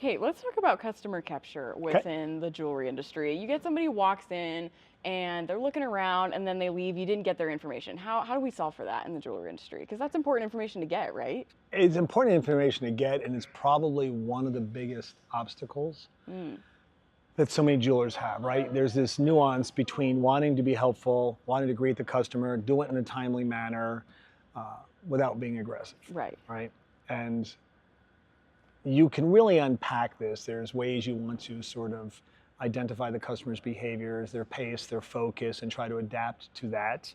Okay, let's talk about customer capture within the jewelry industry. You get somebody who walks in and they're looking around and then they leave, you didn't get their information. How do we solve for that in the jewelry industry? Because that's important information to get, right? It's important information to get, and it's probably one of the biggest obstacles that so many jewelers have, right? There's this nuance between wanting to be helpful, wanting to greet the customer, do it in a timely manner, without being aggressive. Right? And you can really unpack this. There's ways you want to sort of identify the customer's behaviors, their pace, their focus, and try to adapt to that.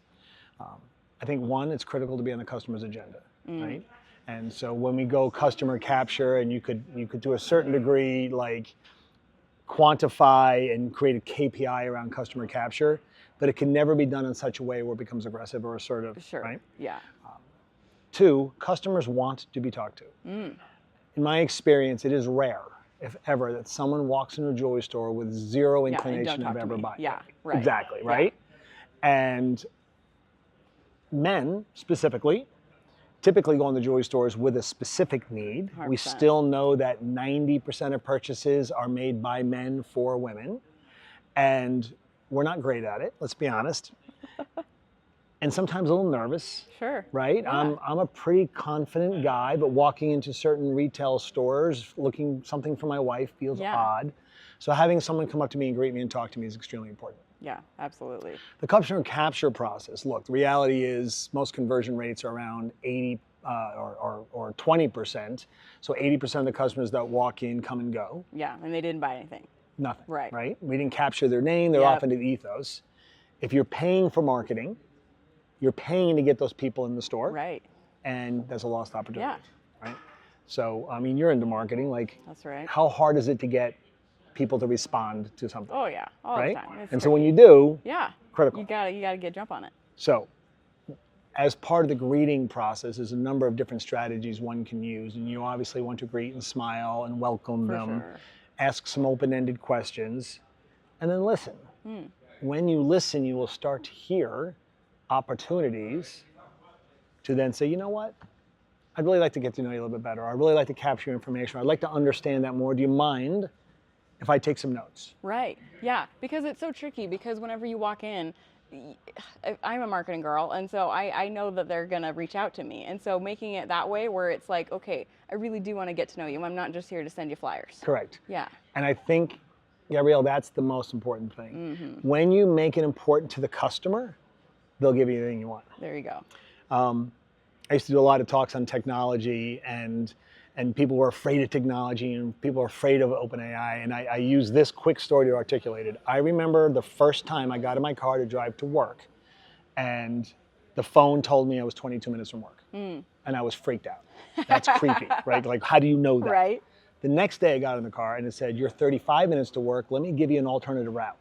I think one, it's critical to be on the customer's agenda, right? And so when we go customer capture, and you could to a certain degree like quantify and create a KPI around customer capture, but it can never be done in such a way where it becomes aggressive or assertive, right? Yeah. Two, customers want to be talked to. In my experience, it is rare, if ever, that someone walks into a jewelry store with zero inclination of ever buying. Yeah, right. Exactly, right? And men, specifically, typically go in the jewelry stores with a specific need. 100%. We still know that 90% of purchases are made by men for women. And we're not great at it, let's be honest. And sometimes a little nervous. Sure. Right? Yeah. I'm a pretty confident guy, but walking into certain retail stores looking something for my wife feels odd. So having someone come up to me and greet me and talk to me is extremely important. Yeah, absolutely. The customer capture process, look, the reality is most conversion rates are around 80 or 20%. So 80% of the customers that walk in come and go. Yeah, and they didn't buy anything. Nothing. Right. Right? We didn't capture their name, they're off into the ethos. If you're paying for marketing, you're paying to get those people in the store. Right. And that's a lost opportunity. Yeah. Right? So, I mean, you're into marketing. Like, that's right. How hard is it to get people to respond to something? Oh, yeah. All the time. It's and so when you do, critical. You gotta get jump on it. So, as part of the greeting process, there's a number of different strategies one can use. And you obviously want to greet and smile and welcome them. Sure. Ask some open-ended questions, and then listen. When you listen, you will start to hear opportunities to then say, you know what? I'd really like to get to know you a little bit better. I'd really like to capture your information. I'd like to understand that more. Do you mind if I take some notes? Right. Yeah. Because it's so tricky, because whenever you walk in, I'm a marketing girl, and so I know that they're going to reach out to me. And so making it that way where it's like, okay, I really do want to get to know you. I'm not just here to send you flyers. Correct. Yeah. And I think, Gabrielle, that's the most important thing. When you make it important to the customer, they'll give you anything you want. There you go. I used to do a lot of talks on technology, and people were afraid of technology, and people were afraid of OpenAI. And I use this quick story to articulate it. I remember the first time I got in my car to drive to work, and the phone told me I was 22 minutes from work. And I was freaked out. That's creepy, right? Like, how do you know that? Right. The next day I got in the car and it said, you're 35 minutes to work. Let me give you an alternative route.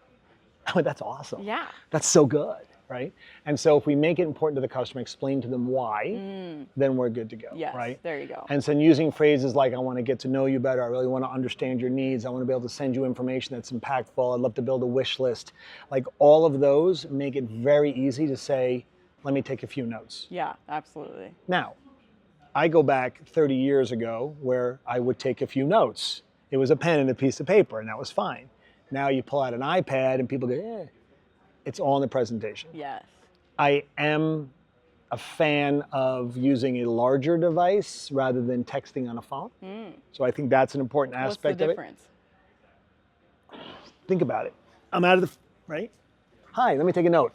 I went, that's awesome. Yeah. That's so good. Right? And so if we make it important to the customer, explain to them why, then we're good to go. Yes, right? There you go. And so using phrases like, I want to get to know you better, I really want to understand your needs, I want to be able to send you information that's impactful, I'd love to build a wish list. Like, all of those make it very easy to say, let me take a few notes. Yeah, absolutely. Now, I go back 30 years ago where I would take a few notes. It was a pen and a piece of paper, and that was fine. Now you pull out an iPad and people go, it's all in the presentation. Yes. I am a fan of using a larger device rather than texting on a phone. So I think that's an important aspect of it. What's the difference? Think about it. I'm out of the, right? Hi, let me take a note.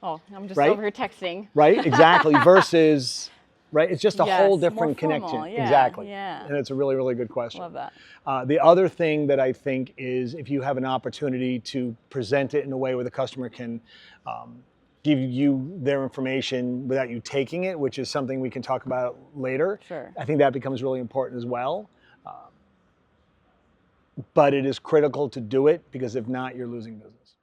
Oh, I'm just over here texting. Right, exactly, versus, right? It's just a whole different more formal. connection. Yeah, exactly. Yeah. And it's a really, really good question. Love that. The other thing that I think is, if you have an opportunity to present it in a way where the customer can give you their information without you taking it, which is something we can talk about later. Sure. I think that becomes really important as well. But it is critical to do it, because if not, you're losing business.